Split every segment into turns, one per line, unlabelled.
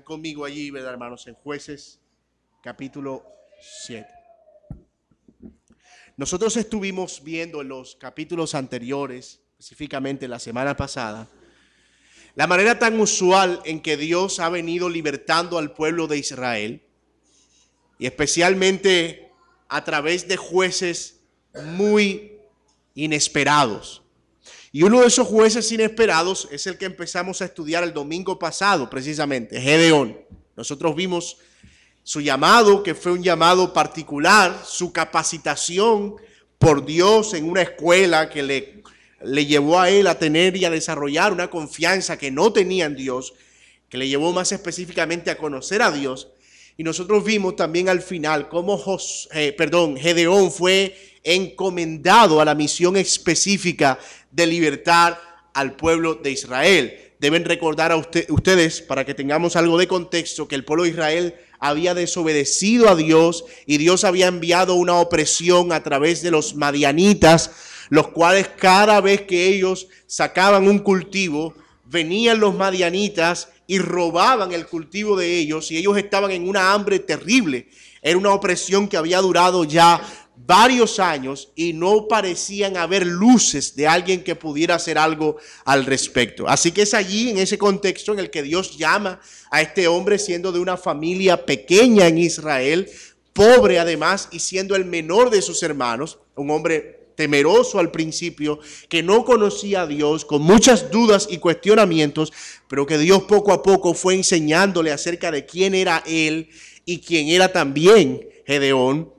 conmigo allí, ¿verdad, hermanos? En Jueces, capítulo 7. Nosotros estuvimos viendo en los capítulos anteriores, específicamente la semana pasada, la manera tan usual en que Dios ha venido libertando al pueblo de Israel, y especialmente a través de jueces muy inesperados. Y uno de esos jueces inesperados es el que empezamos a estudiar el domingo pasado, precisamente, Gedeón. Nosotros vimos su llamado, que fue un llamado particular, su capacitación por Dios en una escuela que le llevó a él a tener y a desarrollar una confianza que no tenía en Dios, que le llevó más específicamente a conocer a Dios. Y nosotros vimos también al final cómo Gedeón fue encomendado a la misión específica de libertar al pueblo de Israel. Deben recordar a ustedes, para que tengamos algo de contexto, que el pueblo de Israel había desobedecido a Dios y Dios había enviado una opresión a través de los madianitas, los cuales cada vez que ellos sacaban un cultivo, venían los madianitas y robaban el cultivo de ellos, y ellos estaban en una hambre terrible. Era una opresión que había durado ya varios años y no parecían haber luces de alguien que pudiera hacer algo al respecto. Así que es allí, en ese contexto, en el que Dios llama a este hombre, siendo de una familia pequeña en Israel, pobre además, y siendo el menor de sus hermanos, un hombre temeroso al principio, que no conocía a Dios, con muchas dudas y cuestionamientos, pero que Dios poco a poco fue enseñándole acerca de quién era él y quién era también Gedeón.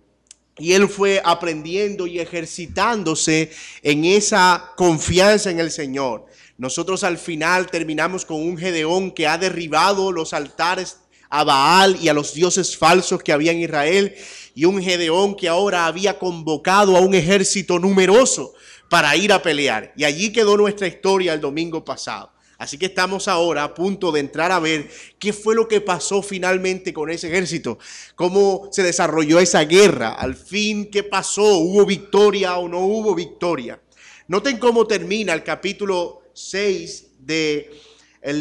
Y él fue aprendiendo y ejercitándose en esa confianza en el Señor. Nosotros al final terminamos con un Gedeón que ha derribado los altares a Baal y a los dioses falsos que había en Israel, y un Gedeón que ahora había convocado a un ejército numeroso para ir a pelear. Y allí quedó nuestra historia el domingo pasado. Así que estamos ahora a punto de entrar a ver qué fue lo que pasó finalmente con ese ejército, cómo se desarrolló esa guerra, al fin qué pasó, hubo victoria o no hubo victoria. Noten cómo termina el capítulo 6 del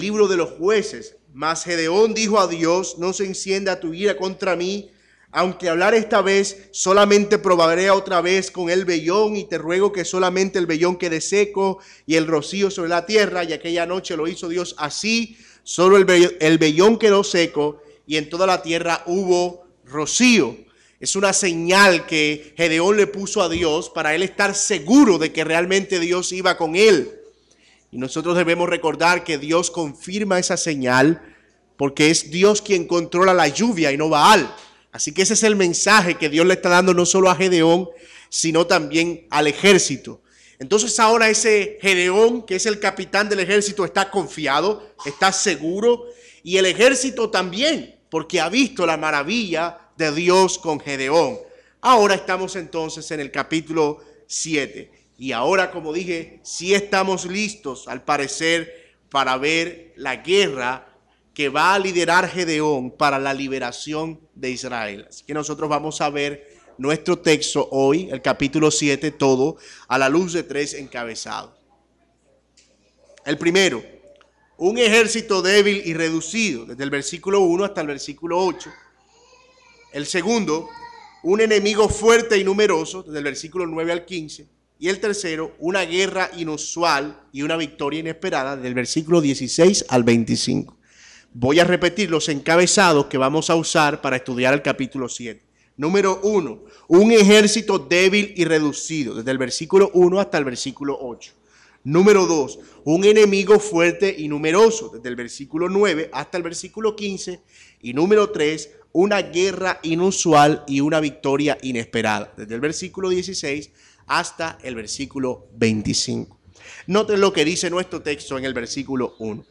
libro de los Jueces. Mas Gedeón dijo a Dios: no se encienda tu ira contra mí, aunque hablar esta vez, solamente probaré otra vez con el vellón, y te ruego que solamente el vellón quede seco y el rocío sobre la tierra. Y aquella noche lo hizo Dios así, solo el vellón quedó seco y en toda la tierra hubo rocío. Es una señal que Gedeón le puso a Dios para él estar seguro de que realmente Dios iba con él. Y nosotros debemos recordar que Dios confirma esa señal porque es Dios quien controla la lluvia y no Baal. Así que ese es el mensaje que Dios le está dando no solo a Gedeón, sino también al ejército. Entonces ahora ese Gedeón, que es el capitán del ejército, está confiado, está seguro, y el ejército también, porque ha visto la maravilla de Dios con Gedeón. Ahora estamos entonces en el capítulo 7. Y ahora, como dije, sí estamos listos, al parecer, para ver la guerra que va a liderar Gedeón para la liberación de Israel. Así que nosotros vamos a ver nuestro texto hoy, el capítulo 7, todo a la luz de 3 encabezados. El primero, un ejército débil y reducido, desde el versículo 1 hasta el versículo 8. El segundo, un enemigo fuerte y numeroso, desde el versículo 9 al 15. Y el tercero, una guerra inusual y una victoria inesperada, del versículo 16 al 25. Voy a repetir los encabezados que vamos a usar para estudiar el capítulo 7. Número 1, un ejército débil y reducido, desde el versículo 1 hasta el versículo 8. Número 2, un enemigo fuerte y numeroso, desde el versículo 9 hasta el versículo 15. Y número 3, una guerra inusual y una victoria inesperada, desde el versículo 16 hasta el versículo 25. Noten lo que dice nuestro texto en el versículo 1.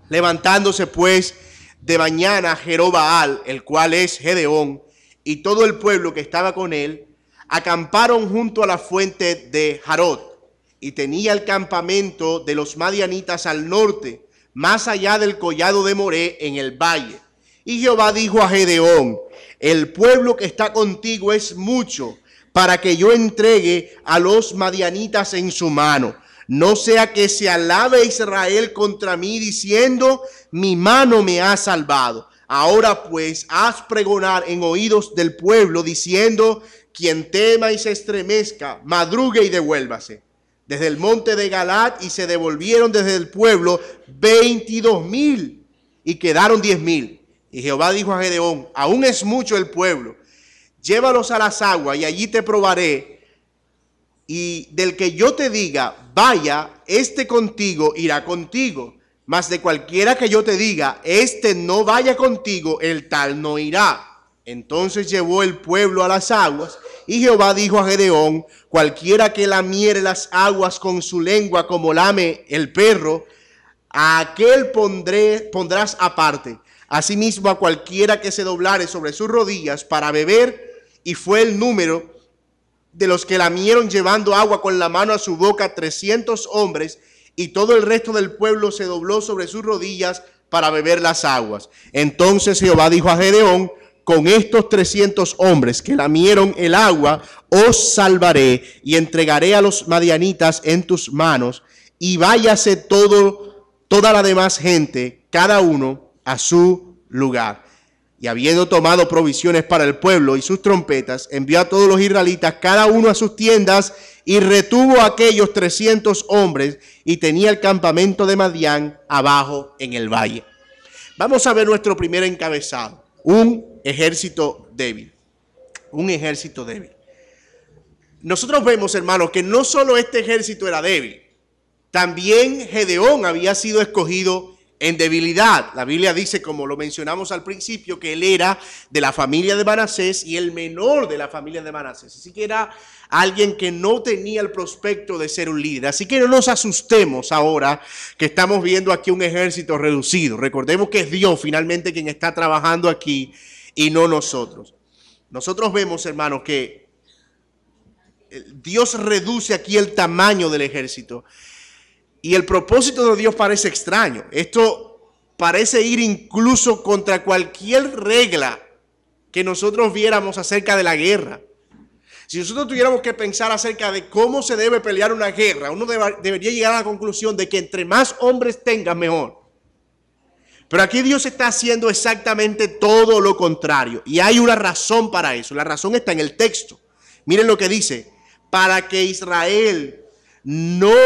Levantándose pues de mañana Jerobbaal, el cual es Gedeón, y todo el pueblo que estaba con él, acamparon junto a la fuente de Jarot, y tenía el campamento de los madianitas al norte, más allá del collado de Moré en el valle. Y Jehová dijo a Gedeón: el pueblo que está contigo es mucho, para que yo entregue a los madianitas en su mano. no sea que se alabe Israel contra mí diciendo, mi mano me ha salvado. Ahora pues, haz pregonar en oídos del pueblo diciendo, quien tema y se estremezca, madrugue y devuélvase. Desde el monte de Galaad, y se devolvieron desde el pueblo 22,000 y quedaron 10,000. Y Jehová dijo a Gedeón, aún es mucho el pueblo, llévalos a las aguas y allí te probaré. Y del que yo te diga, vaya, este contigo irá contigo. Mas de cualquiera que yo te diga, este no vaya contigo, el tal no irá. Entonces llevó el pueblo a las aguas, y Jehová dijo a Gedeón, cualquiera que lamiere las aguas con su lengua como lame el perro, a aquel pondrás aparte. Asimismo a cualquiera que se doblare sobre sus rodillas para beber, y fue el número de los que lamieron llevando agua con la mano a su boca 300 hombres, y todo el resto del pueblo se dobló sobre sus rodillas para beber las aguas. Entonces Jehová dijo a Gedeón, con estos 300 hombres que lamieron el agua, os salvaré y entregaré a los madianitas en tus manos, y váyase toda la demás gente, cada uno a su lugar. Y habiendo tomado provisiones para el pueblo y sus trompetas, envió a todos los israelitas, cada uno a sus tiendas, y retuvo a aquellos 300 hombres, y tenía el campamento de Madián abajo en el valle. Vamos a ver nuestro primer encabezado, un ejército débil. Un ejército débil. Nosotros vemos, hermanos, que no solo este ejército era débil, también Gedeón había sido escogido en debilidad. La Biblia dice, como lo mencionamos al principio, que él era de la familia de Manasés y el menor de la familia de Manasés. Así que era alguien que no tenía el prospecto de ser un líder. Así que no nos asustemos ahora que estamos viendo aquí un ejército reducido. Recordemos que es Dios finalmente quien está trabajando aquí y no nosotros. Nosotros vemos, hermanos, que Dios reduce aquí el tamaño del ejército. Y el propósito de Dios parece extraño. Esto parece ir incluso contra cualquier regla que nosotros viéramos acerca de la guerra. Si nosotros tuviéramos que pensar acerca de cómo se debe pelear una guerra, uno debería llegar a la conclusión de que entre más hombres tengan, mejor. Pero aquí Dios está haciendo exactamente todo lo contrario. Y hay una razón para eso. La razón está en el texto. Miren lo que dice. Para que Israel no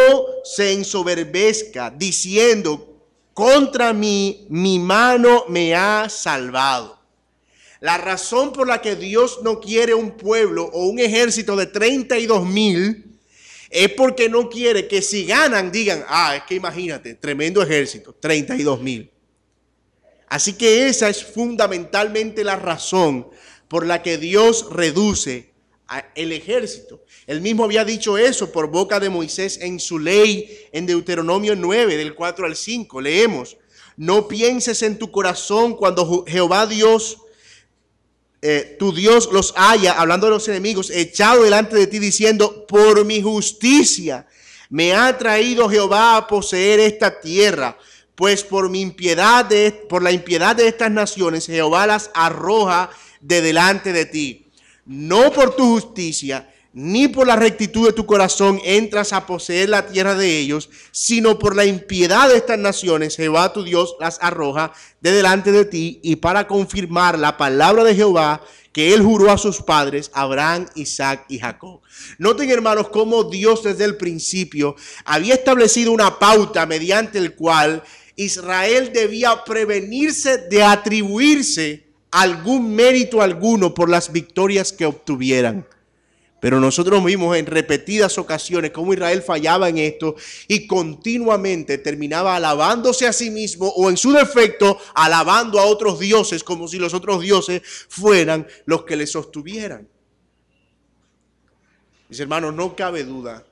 se ensoberbezca diciendo, contra mí mi mano me ha salvado. La razón por la que Dios no quiere un pueblo o un ejército de 32,000 es porque no quiere que si ganan digan, es que imagínate, tremendo ejército, 32,000. Así que esa es fundamentalmente la razón por la que Dios reduce el ejército. Él mismo había dicho eso por boca de Moisés en su ley en Deuteronomio 9, del 4 al 5. Leemos, no pienses en tu corazón cuando Jehová Dios, tu Dios los haya, hablando de los enemigos, echado delante de ti diciendo, por mi justicia me ha traído Jehová a poseer esta tierra, pues por la impiedad de estas naciones Jehová las arroja de delante de ti. No por tu justicia, ni por la rectitud de tu corazón entras a poseer la tierra de ellos, sino por la impiedad de estas naciones, Jehová tu Dios las arroja de delante de ti, y para confirmar la palabra de Jehová que él juró a sus padres, Abraham, Isaac y Jacob. Noten, hermanos, cómo Dios desde el principio había establecido una pauta mediante el cual Israel debía prevenirse de atribuirse algún mérito alguno por las victorias que obtuvieran. Pero nosotros vimos en repetidas ocasiones cómo Israel fallaba en esto y continuamente terminaba alabándose a sí mismo o en su defecto alabando a otros dioses como si los otros dioses fueran los que le sostuvieran. Mis hermanos, no cabe duda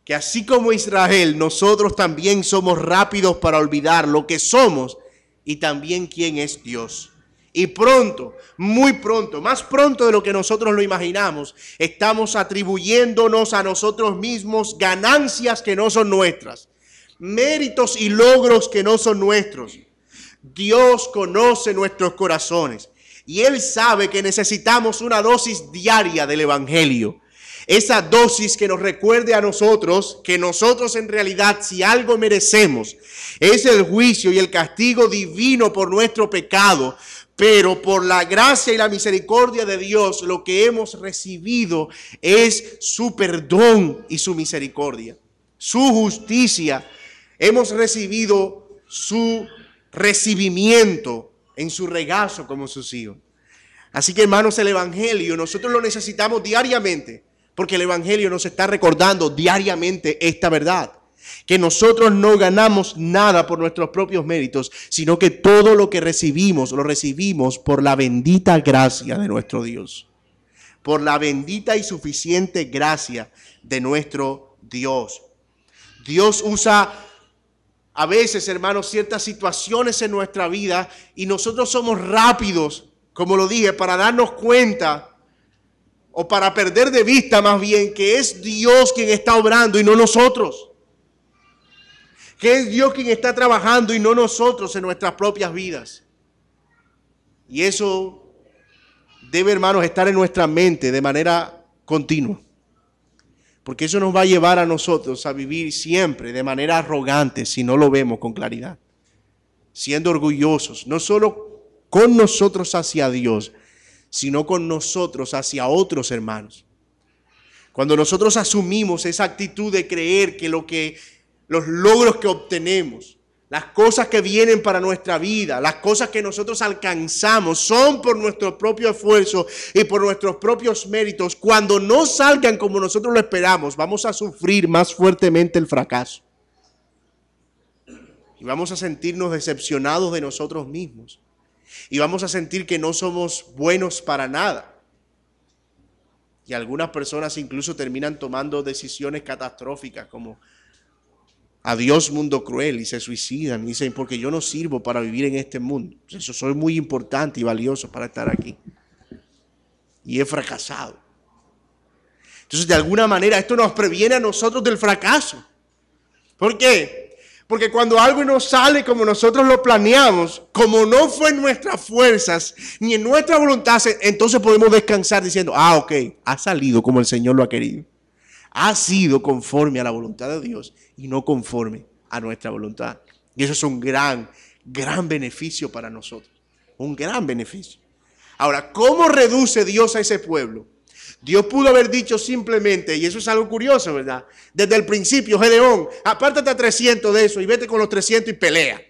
que así como Israel, nosotros también somos rápidos para olvidar lo que somos y también quién es Dios. Y pronto, muy pronto, más pronto de lo que nosotros lo imaginamos, estamos atribuyéndonos a nosotros mismos ganancias que no son nuestras, méritos y logros que no son nuestros. Dios conoce nuestros corazones y Él sabe que necesitamos una dosis diaria del Evangelio. Esa dosis que nos recuerde a nosotros que nosotros en realidad, si algo merecemos, es el juicio y el castigo divino por nuestro pecado, pero por la gracia y la misericordia de Dios, lo que hemos recibido es su perdón y su misericordia, su justicia. Hemos recibido su recibimiento en su regazo como sus hijos. Así que, hermanos, el Evangelio nosotros lo necesitamos diariamente, porque el Evangelio nos está recordando diariamente esta verdad, que nosotros no ganamos nada por nuestros propios méritos, sino que todo lo que recibimos, lo recibimos por la bendita gracia de nuestro Dios, por la bendita y suficiente gracia de nuestro Dios. Dios usa a veces, hermanos, ciertas situaciones en nuestra vida y nosotros somos rápidos, como lo dije, para darnos cuenta o para perder de vista más bien que es Dios quien está obrando y no nosotros. Que es Dios quien está trabajando y no nosotros en nuestras propias vidas. Y eso debe, hermanos, estar en nuestra mente de manera continua. Porque eso nos va a llevar a nosotros a vivir siempre de manera arrogante si no lo vemos con claridad. Siendo orgullosos, no solo con nosotros hacia Dios, sino con nosotros hacia otros hermanos. Cuando nosotros asumimos esa actitud de creer que los logros que obtenemos, las cosas que vienen para nuestra vida, las cosas que nosotros alcanzamos son por nuestro propio esfuerzo y por nuestros propios méritos, cuando no salgan como nosotros lo esperamos, vamos a sufrir más fuertemente el fracaso. Y vamos a sentirnos decepcionados de nosotros mismos. Y vamos a sentir que no somos buenos para nada. Y algunas personas incluso terminan tomando decisiones catastróficas como adiós mundo cruel y se suicidan y dicen porque yo no sirvo para vivir en este mundo. Eso soy muy importante y valioso para estar aquí. Y he fracasado. Entonces de alguna manera esto nos previene a nosotros del fracaso. ¿Por qué? Porque cuando algo no sale como nosotros lo planeamos, como no fue en nuestras fuerzas ni en nuestra voluntad, entonces podemos descansar diciendo, ok, ha salido como el Señor lo ha querido. Ha sido conforme a la voluntad de Dios y no conforme a nuestra voluntad. Y eso es un gran beneficio para nosotros. Un gran beneficio. Ahora, ¿cómo reduce Dios a ese pueblo? Dios pudo haber dicho simplemente, y eso es algo curioso, ¿verdad? Desde el principio, Gedeón, apártate a 300 de eso y vete con los 300 y pelea.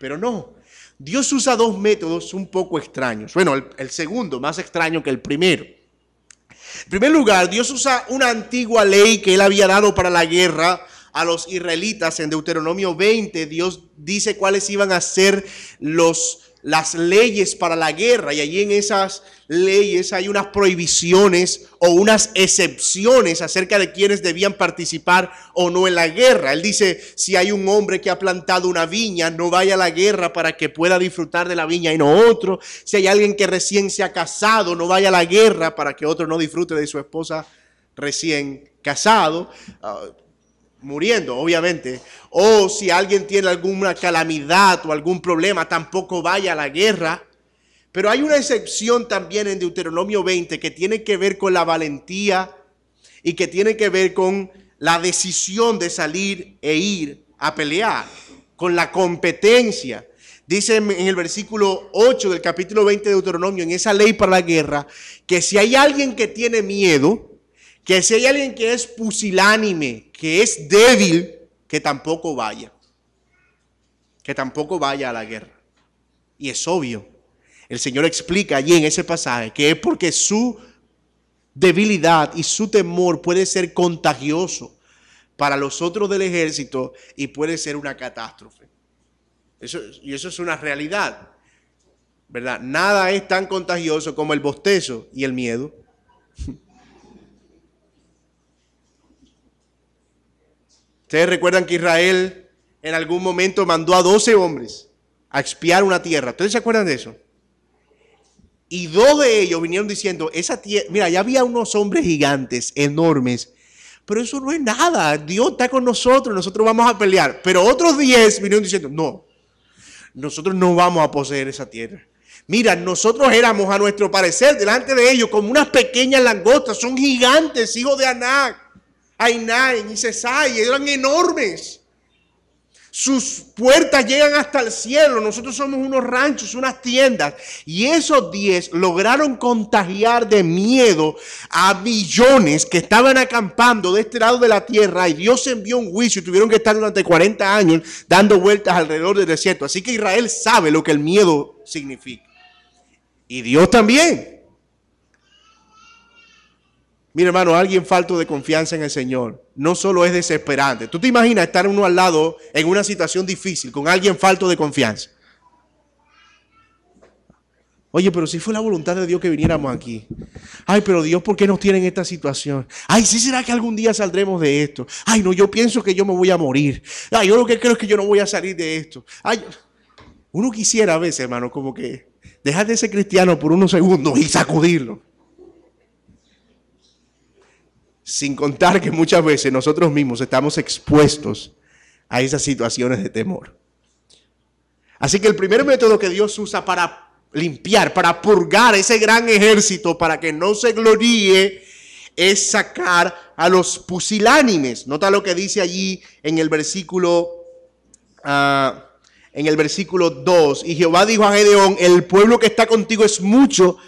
Pero no, Dios usa dos métodos un poco extraños. Bueno, el segundo, más extraño que el primero. En primer lugar, Dios usa una antigua ley que él había dado para la guerra a los israelitas. En Deuteronomio 20, Dios dice cuáles iban a ser las leyes para la guerra, y allí en esas leyes hay unas prohibiciones o unas excepciones acerca de quienes debían participar o no en la guerra. Él dice, si hay un hombre que ha plantado una viña, no vaya a la guerra para que pueda disfrutar de la viña y no otro. Si hay alguien que recién se ha casado, no vaya a la guerra para que otro no disfrute de su esposa recién casado. Muriendo, obviamente. O si alguien tiene alguna calamidad o algún problema, tampoco vaya a la guerra. Pero hay una excepción también en Deuteronomio 20 que tiene que ver con la valentía y que tiene que ver con la decisión de salir e ir a pelear, con la competencia. Dice en el versículo 8 del capítulo 20 de Deuteronomio, en esa ley para la guerra, que si hay alguien que tiene miedo, que si hay alguien que es pusilánime, que es débil, que tampoco vaya. Que tampoco vaya a la guerra. Y es obvio. El Señor explica allí en ese pasaje que es porque su debilidad y su temor puede ser contagioso para los otros del ejército y puede ser una catástrofe. Eso es una realidad, ¿verdad? Nada es tan contagioso como el bostezo y el miedo. Ustedes recuerdan que Israel en algún momento mandó a 12 hombres a expiar una tierra. ¿Ustedes se acuerdan de eso? Y 2 de ellos vinieron diciendo, esa tierra, mira, ya había unos hombres gigantes, enormes, pero eso no es nada. Dios está con nosotros vamos a pelear. Pero otros 10 vinieron diciendo, no, nosotros no vamos a poseer esa tierra. Mira, nosotros éramos a nuestro parecer delante de ellos como unas pequeñas langostas. Son gigantes, hijos de Anac, Ainán y Sesai, eran enormes. Sus puertas llegan hasta el cielo. Nosotros somos unos ranchos, unas tiendas. Y esos 10 lograron contagiar de miedo a millones que estaban acampando de este lado de la tierra. Y Dios envió un juicio y tuvieron que estar durante 40 años dando vueltas alrededor del desierto. Así que Israel sabe lo que el miedo significa. Y Dios también. Mira, hermano, alguien falto de confianza en el Señor no solo es desesperante. ¿Tú te imaginas estar uno al lado en una situación difícil con alguien falto de confianza? Oye, pero si fue la voluntad de Dios que viniéramos aquí. Ay, pero Dios, ¿por qué nos tiene en esta situación? Ay, ¿sí será que algún día saldremos de esto? Ay, no, yo pienso que yo me voy a morir. Ay, yo lo que creo es que yo no voy a salir de esto. Ay, uno quisiera a veces, hermano, como que dejar de ser cristiano por unos segundos y sacudirlo. Sin contar que muchas veces nosotros mismos estamos expuestos a esas situaciones de temor. Así que el primer método que Dios usa para limpiar, para purgar ese gran ejército, para que no se gloríe, es sacar a los pusilánimes. Nota lo que dice allí en el versículo 2. Y Jehová dijo a Gedeón: el pueblo que está contigo es mucho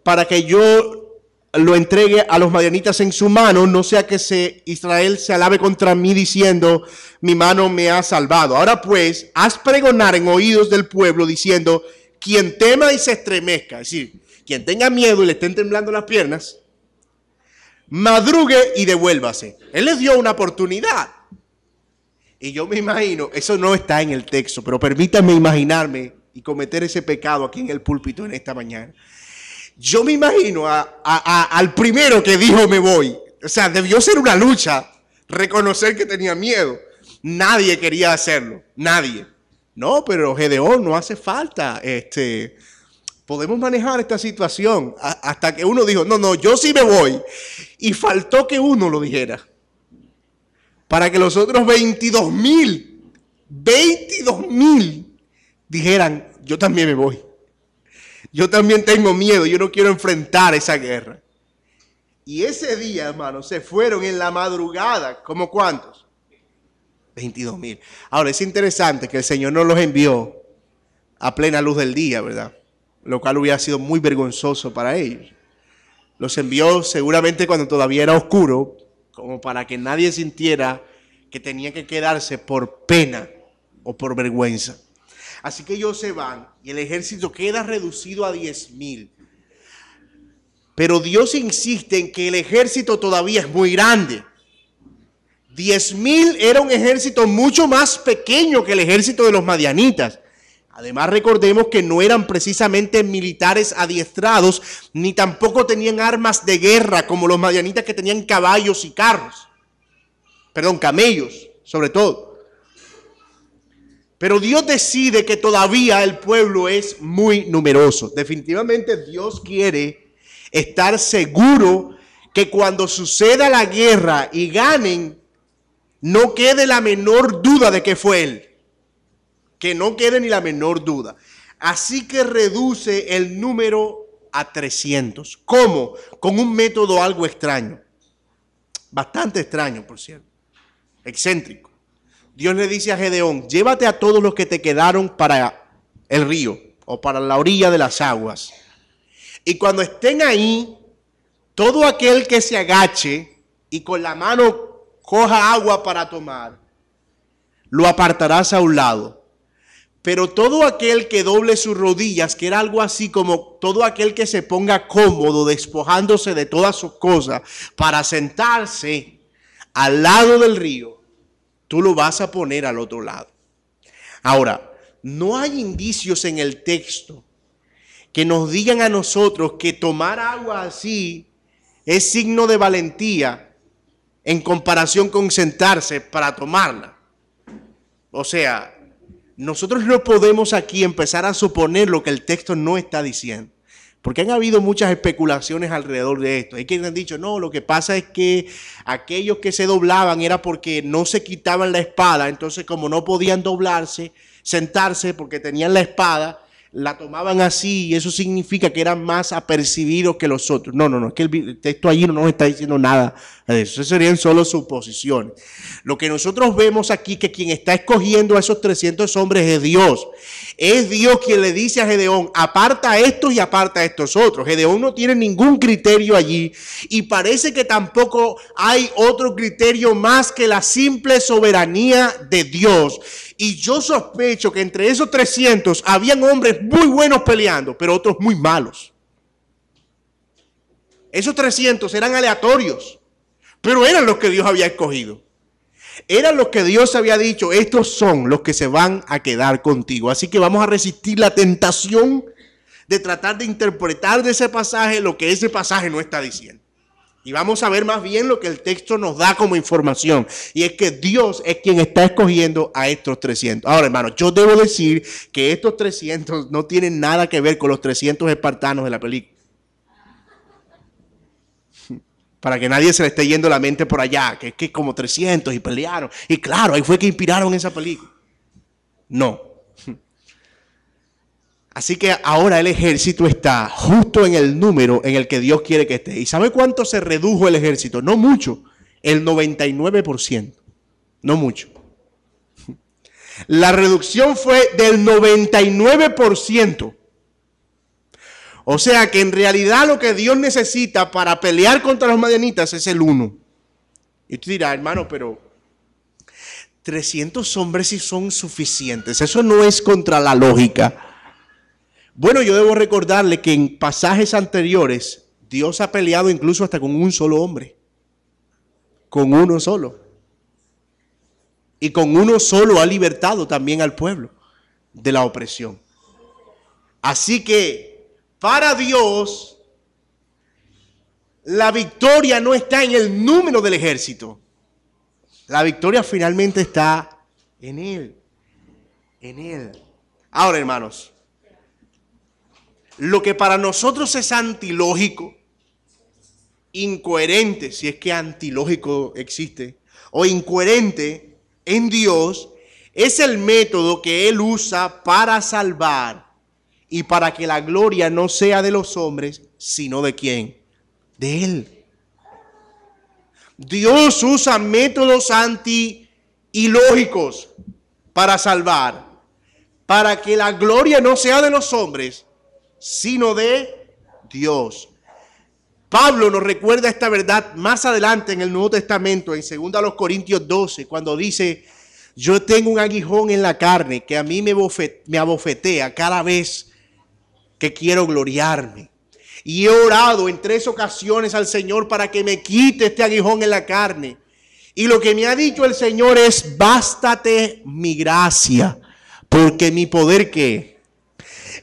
para que yo lo entregue a los madianitas en su mano, no sea que Israel se alabe contra mí diciendo: mi mano me ha salvado. Ahora pues, haz pregonar en oídos del pueblo diciendo: quien tema y se estremezca, es decir, quien tenga miedo y le estén temblando las piernas, madrugue y devuélvase. Él les dio una oportunidad. Y yo me imagino, eso no está en el texto, pero permítanme imaginarme y cometer ese pecado aquí en el púlpito en esta mañana. Yo me imagino al primero que dijo me voy. O sea, debió ser una lucha reconocer que tenía miedo. Nadie quería hacerlo, nadie. No, pero Gedeón, no hace falta. Podemos manejar esta situación. Hasta que uno dijo, no, yo sí me voy. Y faltó que uno lo dijera. Para que los otros 22,000 dijeran, yo también me voy. Yo también tengo miedo, yo no quiero enfrentar esa guerra. Y ese día, hermano, se fueron en la madrugada. ¿Cómo cuántos? 22,000. Ahora, es interesante que el Señor no los envió a plena luz del día, ¿verdad? Lo cual hubiera sido muy vergonzoso para ellos. Los envió seguramente cuando todavía era oscuro, como para que nadie sintiera que tenía que quedarse por pena o por vergüenza. Así que ellos se van y el ejército queda reducido a 10,000. Pero Dios insiste en que el ejército todavía es muy grande. 10,000 era un ejército mucho más pequeño que el ejército de los madianitas. Además, recordemos que no eran precisamente militares adiestrados, ni tampoco tenían armas de guerra como los madianitas, que tenían caballos y carros. Camellos, sobre todo. Pero Dios decide que todavía el pueblo es muy numeroso. Definitivamente Dios quiere estar seguro que cuando suceda la guerra y ganen, no quede la menor duda de que fue Él. Que no quede ni la menor duda. Así que reduce el número a 300. ¿Cómo? Con un método algo extraño. Bastante extraño, por cierto. Excéntrico. Dios le dice a Gedeón: llévate a todos los que te quedaron para el río o para la orilla de las aguas. Y cuando estén ahí, todo aquel que se agache y con la mano coja agua para tomar, lo apartarás a un lado. Pero todo aquel que doble sus rodillas, que era algo así como todo aquel que se ponga cómodo, despojándose de todas sus cosas, para sentarse al lado del río, tú lo vas a poner al otro lado. Ahora, no hay indicios en el texto que nos digan a nosotros que tomar agua así es signo de valentía en comparación con sentarse para tomarla. O sea, nosotros no podemos aquí empezar a suponer lo que el texto no está diciendo. Porque han habido muchas especulaciones alrededor de esto. Hay quienes han dicho, no, lo que pasa es que aquellos que se doblaban era porque no se quitaban la espada. Entonces, como no podían doblarse, sentarse porque tenían la espada, la tomaban así y eso significa que eran más apercibidos que los otros. No, es que el texto allí no nos está diciendo nada de eso. Eso serían solo suposiciones. Lo que nosotros vemos aquí, que quien está escogiendo a esos 300 hombres es Dios. Es Dios quien le dice a Gedeón, aparta a estos y aparta a estos otros. Gedeón no tiene ningún criterio allí y parece que tampoco hay otro criterio más que la simple soberanía de Dios. Y yo sospecho que entre esos 300 habían hombres muy buenos peleando, pero otros muy malos. Esos 300 eran aleatorios, pero eran los que Dios había escogido. Eran los que Dios había dicho, estos son los que se van a quedar contigo. Así que vamos a resistir la tentación de tratar de interpretar de ese pasaje lo que ese pasaje no está diciendo. Y vamos a ver más bien lo que el texto nos da como información. Y es que Dios es quien está escogiendo a estos 300. Ahora, hermanos, yo debo decir que estos 300 no tienen nada que ver con los 300 espartanos de la película. Para que nadie se le esté yendo la mente por allá, que es que como 300 y pelearon. Y claro, ahí fue que inspiraron esa película. No. Así que ahora el ejército está justo en el número en el que Dios quiere que esté. ¿Y sabe cuánto se redujo el ejército? No mucho, el 99%. No mucho. La reducción fue del 99%. O sea que en realidad lo que Dios necesita para pelear contra los madianitas es el 1. Y tú dirás, hermano, pero 300 hombres sí son suficientes. Eso no es contra la lógica. Bueno, yo debo recordarle que en pasajes anteriores Dios ha peleado incluso hasta con un solo hombre. Con uno solo. Y con uno solo ha libertado también al pueblo de la opresión. Así que para Dios la victoria no está en el número del ejército. La victoria finalmente está en Él. En Él. Ahora, hermanos, lo que para nosotros es antilógico, incoherente, si es que antilógico existe, o incoherente en Dios, es el método que Él usa para salvar y para que la gloria no sea de los hombres, sino de ¿quién? De Él. Dios usa métodos anti-ilógicos para salvar, para que la gloria no sea de los hombres, sino de Dios. Pablo nos recuerda esta verdad más adelante en el Nuevo Testamento, en 2 Corintios 12, cuando dice, yo tengo un aguijón en la carne que a mí me abofetea cada vez que quiero gloriarme. Y he orado en 3 ocasiones al Señor para que me quite este aguijón en la carne. Y lo que me ha dicho el Señor es, bástate mi gracia, porque mi poder, ¿qué?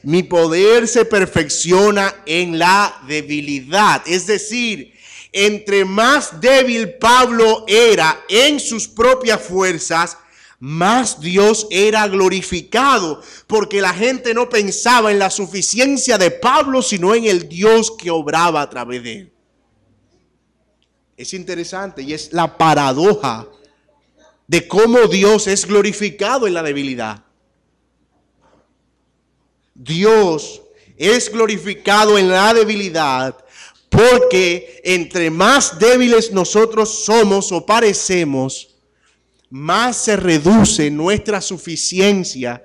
Mi poder se perfecciona en la debilidad. Es decir, entre más débil Pablo era en sus propias fuerzas, más Dios era glorificado, porque la gente no pensaba en la suficiencia de Pablo, sino en el Dios que obraba a través de él. Es interesante y es la paradoja de cómo Dios es glorificado en la debilidad. Dios es glorificado en la debilidad porque entre más débiles nosotros somos o parecemos, más se reduce nuestra suficiencia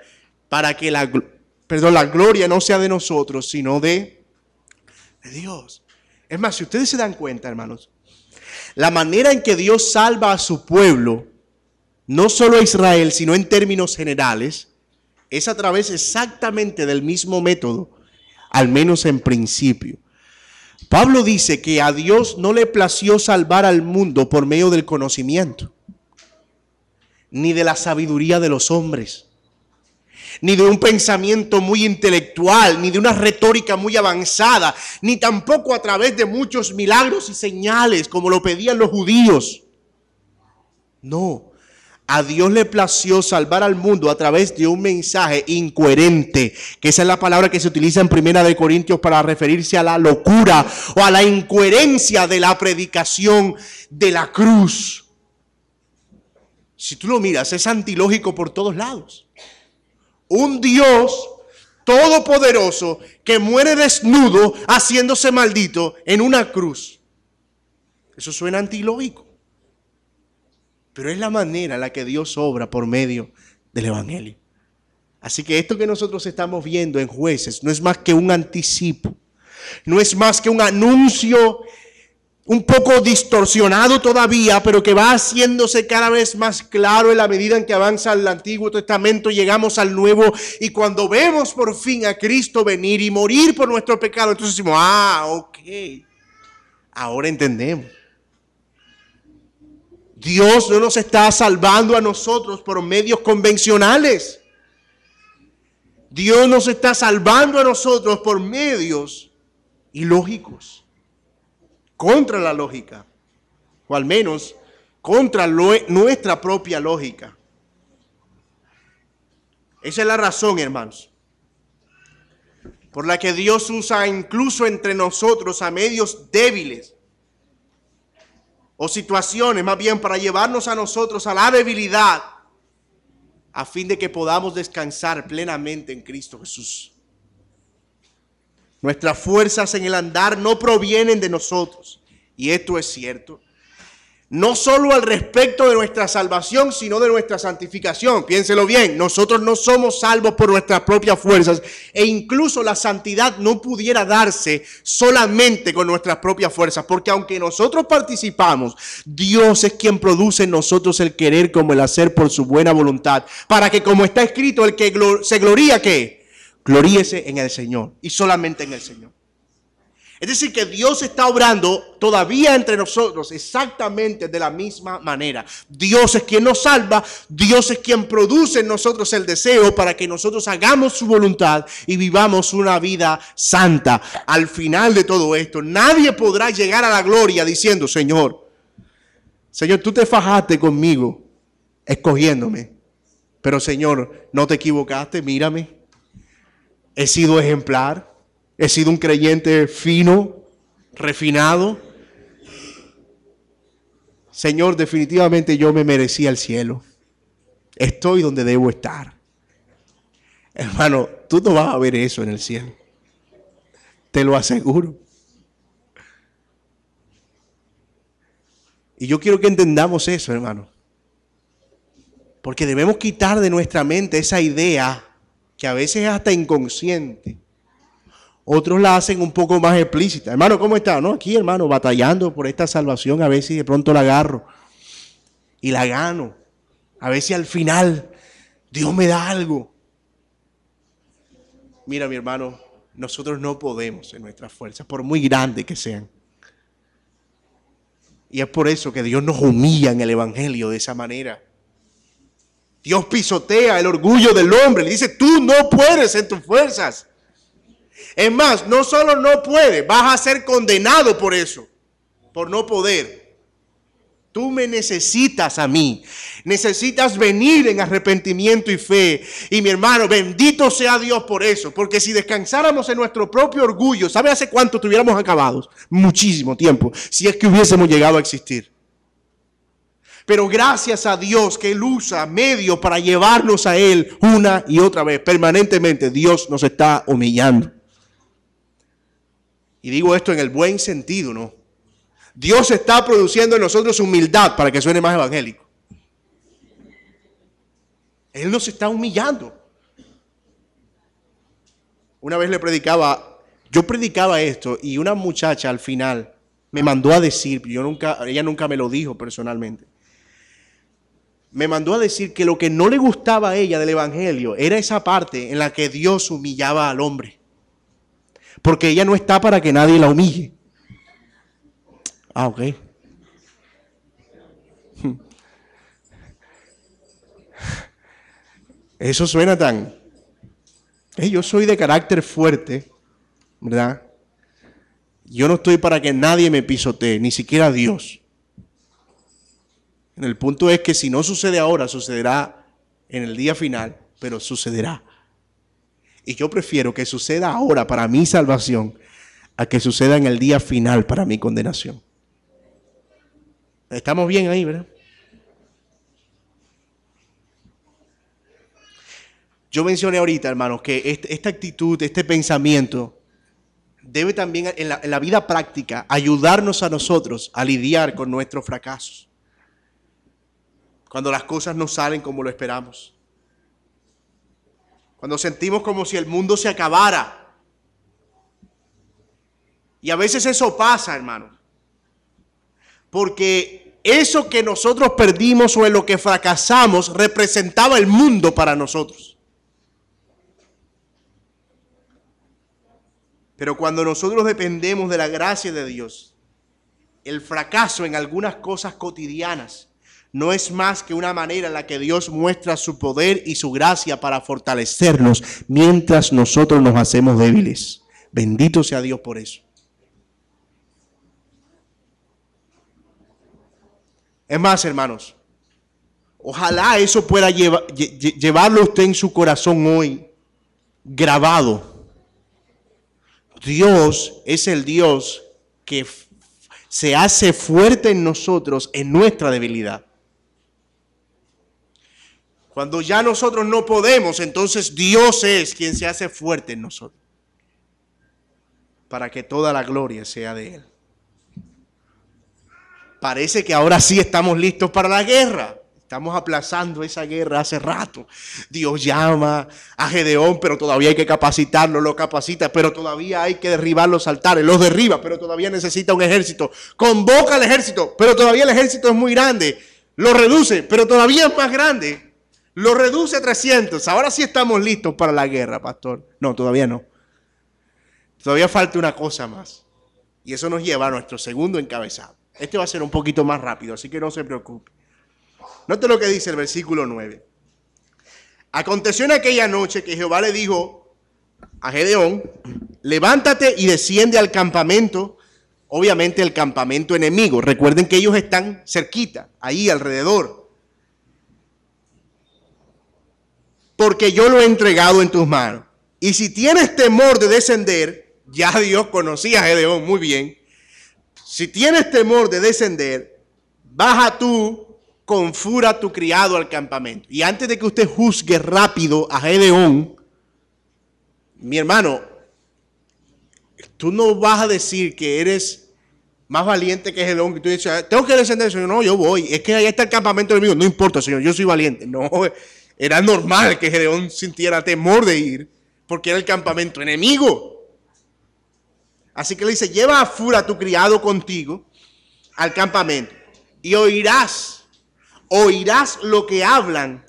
para que la gloria no sea de nosotros, sino de Dios. Es más, si ustedes se dan cuenta, hermanos, la manera en que Dios salva a su pueblo, no solo a Israel, sino en términos generales, es a través exactamente del mismo método, al menos en principio. Pablo dice que a Dios no le plació salvar al mundo por medio del conocimiento, ni de la sabiduría de los hombres, ni de un pensamiento muy intelectual, ni de una retórica muy avanzada, ni tampoco a través de muchos milagros y señales como lo pedían los judíos. No. A Dios le plació salvar al mundo a través de un mensaje incoherente, que esa es la palabra que se utiliza en 1 Corintios para referirse a la locura o a la incoherencia de la predicación de la cruz. Si tú lo miras, es antilógico por todos lados. Un Dios todopoderoso que muere desnudo haciéndose maldito en una cruz. Eso suena antilógico, pero es la manera en la que Dios obra por medio del Evangelio. Así que esto que nosotros estamos viendo en Jueces no es más que un anticipo, no es más que un anuncio un poco distorsionado todavía, pero que va haciéndose cada vez más claro en la medida en que avanza el Antiguo Testamento, llegamos al Nuevo, y cuando vemos por fin a Cristo venir y morir por nuestro pecado, entonces decimos, ok, ahora entendemos. Dios no nos está salvando a nosotros por medios convencionales. Dios nos está salvando a nosotros por medios ilógicos, contra la lógica, o al menos contra nuestra propia lógica. Esa es la razón, hermanos, por la que Dios usa incluso entre nosotros a medios débiles o situaciones, más bien para llevarnos a nosotros a la debilidad, a fin de que podamos descansar plenamente en Cristo Jesús. Nuestras fuerzas en el andar no provienen de nosotros. Y esto es cierto. No solo al respecto de nuestra salvación, sino de nuestra santificación. Piénselo bien, nosotros no somos salvos por nuestras propias fuerzas. E incluso la santidad no pudiera darse solamente con nuestras propias fuerzas. Porque aunque nosotros participamos, Dios es quien produce en nosotros el querer como el hacer por su buena voluntad. Para que, como está escrito, el que se gloría, ¿qué? Gloríese en el Señor y solamente en el Señor. Es decir, que Dios está obrando todavía entre nosotros exactamente de la misma manera. Dios es quien nos salva, Dios es quien produce en nosotros el deseo para que nosotros hagamos su voluntad y vivamos una vida santa. Al final de todo esto, nadie podrá llegar a la gloria diciendo, Señor, tú te fajaste conmigo, escogiéndome. Pero Señor, no te equivocaste, mírame. He sido ejemplar, he sido un creyente fino, refinado. Señor, definitivamente yo me merecía el cielo. Estoy donde debo estar. Hermano, tú no vas a ver eso en el cielo. Te lo aseguro. Y yo quiero que entendamos eso, hermano. Porque debemos quitar de nuestra mente esa idea que a veces es hasta inconsciente. Otros la hacen un poco más explícita. Hermano, ¿cómo está? No, aquí, hermano, batallando por esta salvación. A ver si de pronto la agarro y la gano. A ver si al final Dios me da algo. Mira, mi hermano, nosotros no podemos en nuestras fuerzas, por muy grandes que sean. Y es por eso que Dios nos humilla en el Evangelio de esa manera. Dios pisotea el orgullo del hombre. Le dice, tú no puedes en tus fuerzas. Es más, no solo no puedes, vas a ser condenado por eso, por no poder. Tú me necesitas a mí. Necesitas venir en arrepentimiento y fe. Y mi hermano, bendito sea Dios por eso. Porque si descansáramos en nuestro propio orgullo, ¿sabe hace cuánto estuviéramos acabados? Muchísimo tiempo, si es que hubiésemos llegado a existir. Pero gracias a Dios que Él usa medios para llevarnos a Él una y otra vez. Permanentemente Dios nos está humillando. Y digo esto en el buen sentido, ¿no? Dios está produciendo en nosotros humildad para que suene más evangélico. Él nos está humillando. Una vez yo predicaba esto y una muchacha al final me mandó a decir, ella nunca me lo dijo personalmente. Me mandó a decir que lo que no le gustaba a ella del evangelio era esa parte en la que Dios humillaba al hombre. Porque ella no está para que nadie la humille. Ok. Eso suena tan... yo soy de carácter fuerte, ¿verdad? Yo no estoy para que nadie me pisotee, ni siquiera Dios. El punto es que si no sucede ahora, sucederá en el día final, pero sucederá. Y yo prefiero que suceda ahora para mi salvación a que suceda en el día final para mi condenación. Estamos bien ahí, ¿verdad? Yo mencioné ahorita, hermanos, que esta actitud, este pensamiento, debe también en la vida práctica ayudarnos a nosotros a lidiar con nuestros fracasos. Cuando las cosas no salen como lo esperamos. Cuando sentimos como si el mundo se acabara. Y a veces eso pasa, hermanos. Porque eso que nosotros perdimos o en lo que fracasamos representaba el mundo para nosotros. Pero cuando nosotros dependemos de la gracia de Dios, el fracaso en algunas cosas cotidianas no es más que una manera en la que Dios muestra su poder y su gracia para fortalecernos mientras nosotros nos hacemos débiles. Bendito sea Dios por eso. Es más, hermanos, ojalá eso pueda llevarlo usted en su corazón hoy, grabado. Dios es el Dios que se hace fuerte en nosotros en nuestra debilidad. Cuando ya nosotros no podemos, entonces Dios es quien se hace fuerte en nosotros. Para que toda la gloria sea de Él. Parece que ahora sí estamos listos para la guerra. Estamos aplazando esa guerra hace rato. Dios llama a Gedeón, pero todavía hay que capacitarlo, lo capacita, pero todavía hay que derribar los altares, los derriba, pero todavía necesita un ejército. Convoca al ejército, pero todavía el ejército es muy grande. Lo reduce, pero todavía es más grande. Lo reduce a 300. Ahora sí estamos listos para la guerra, pastor. No, todavía no. Todavía falta una cosa más. Y eso nos lleva a nuestro segundo encabezado. Este va a ser un poquito más rápido, así que no se preocupe. Note lo que dice el versículo 9. Aconteció en aquella noche que Jehová le dijo a Gedeón, levántate y desciende al campamento, obviamente el campamento enemigo. Recuerden que ellos están cerquita, ahí alrededor. Porque yo lo he entregado en tus manos. Y si tienes temor de descender, ya Dios conocía a Gedeón muy bien. Si tienes temor de descender, baja tú con fura a tu criado al campamento. Y antes de que usted juzgue rápido a Gedeón, mi hermano, tú no vas a decir que eres más valiente que Gedeón. Que tú dices, tengo que descender, Señor. No, yo voy. Es que ahí está el campamento enemigo. No importa, Señor, yo soy valiente. No, era normal que Gedeón sintiera temor de ir, porque era el campamento enemigo. Así que le dice, lleva a fura a tu criado contigo al campamento y oirás lo que hablan,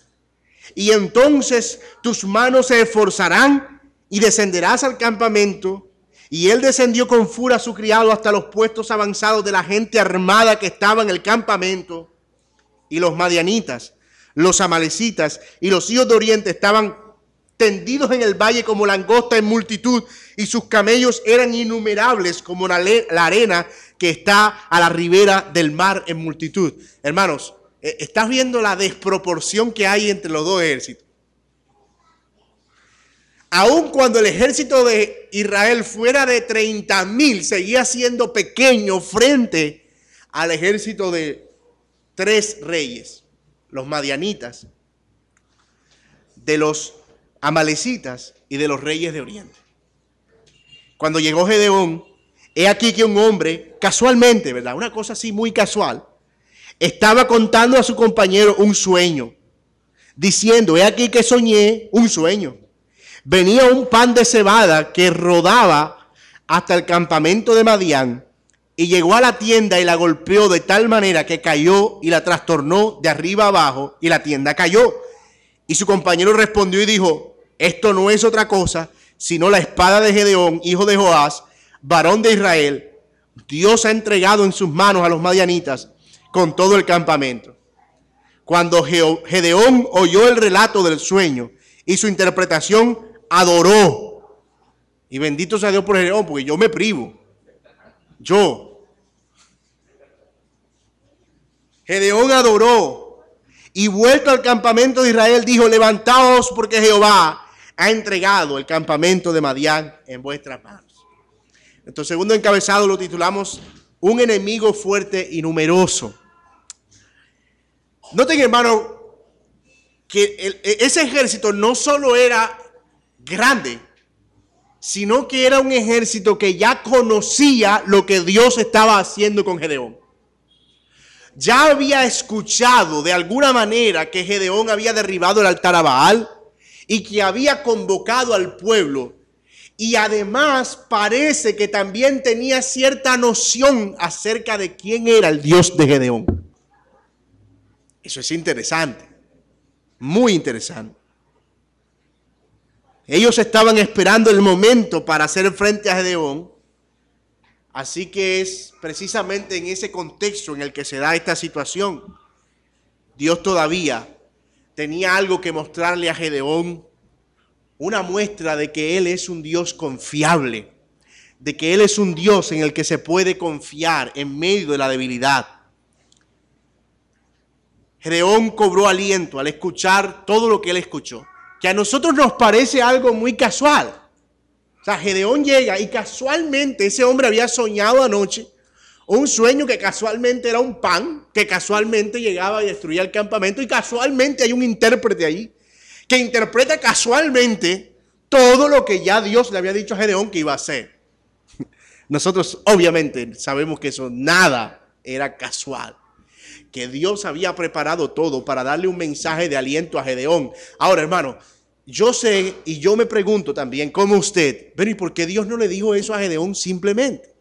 y entonces tus manos se esforzarán y descenderás al campamento. Y él descendió con fura a su criado hasta los puestos avanzados de la gente armada que estaba en el campamento. Y los madianitas, los amalecitas y los hijos de Oriente estaban tendidos en el valle como langosta en multitud, y sus camellos eran innumerables como la arena que está a la ribera del mar en multitud. Hermanos, ¿estás viendo la desproporción que hay entre los dos ejércitos? Aun cuando el ejército de Israel fuera de 30,000, seguía siendo pequeño frente al ejército de 3 reyes, los madianitas, de los amalecitas y de los reyes de Oriente. Cuando llegó Gedeón, he aquí que un hombre, casualmente, ¿verdad? Una cosa así muy casual, estaba contando a su compañero un sueño, diciendo, he aquí que soñé un sueño. Venía un pan de cebada que rodaba hasta el campamento de Madián, y llegó a la tienda y la golpeó de tal manera que cayó y la trastornó de arriba abajo, y la tienda cayó. Y su compañero respondió y dijo, esto no es otra cosa sino la espada de Gedeón, hijo de Joás, varón de Israel. Dios ha entregado en sus manos a los madianitas con todo el campamento. Cuando Gedeón oyó el relato del sueño y su interpretación, adoró. Y bendito sea Dios por Gedeón, porque yo me privo. Gedeón adoró y vuelto al campamento de Israel dijo, levantaos porque Jehová ha entregado el campamento de Madián en vuestras manos. Nuestro segundo encabezado lo titulamos un enemigo fuerte y numeroso. Noten, hermano, que ese ejército no solo era grande, sino que era un ejército que ya conocía lo que Dios estaba haciendo con Gedeón. Ya había escuchado de alguna manera que Gedeón había derribado el altar a Baal y que había convocado al pueblo. Y además parece que también tenía cierta noción acerca de quién era el Dios de Gedeón. Eso es interesante, muy interesante. Ellos estaban esperando el momento para hacer frente a Gedeón. Así que es precisamente en ese contexto en el que se da esta situación. Dios todavía tenía algo que mostrarle a Gedeón, una muestra de que Él es un Dios confiable, de que Él es un Dios en el que se puede confiar en medio de la debilidad. Gedeón cobró aliento al escuchar todo lo que él escuchó, que a nosotros nos parece algo muy casual. O sea, Gedeón llega y casualmente ese hombre había soñado anoche un sueño que casualmente era un pan, que casualmente llegaba y destruía el campamento, y casualmente hay un intérprete ahí que interpreta casualmente todo lo que ya Dios le había dicho a Gedeón que iba a hacer. Nosotros obviamente sabemos que eso nada era casual, que Dios había preparado todo para darle un mensaje de aliento a Gedeón. Ahora, hermano, yo sé y yo me pregunto también, como usted, ¿y por qué Dios no le dijo eso a Gedeón simplemente?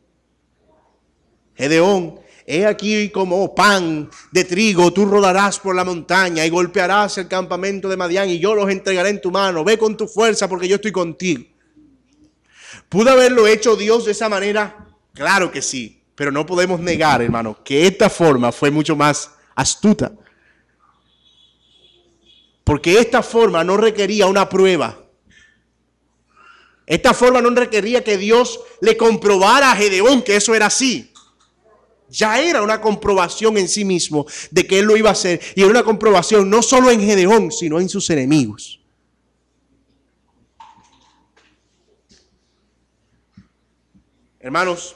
Gedeón, he aquí como pan de trigo, tú rodarás por la montaña y golpearás el campamento de Madián y yo los entregaré en tu mano. Ve con tu fuerza porque yo estoy contigo. ¿Pudo haberlo hecho Dios de esa manera? Claro que sí, pero no podemos negar, hermano, que esta forma fue mucho más astuta. Porque esta forma no requería una prueba. Esta forma no requería que Dios le comprobara a Gedeón que eso era así. Ya era una comprobación en sí mismo de que él lo iba a hacer. Y era una comprobación no solo en Gedeón, sino en sus enemigos. Hermanos,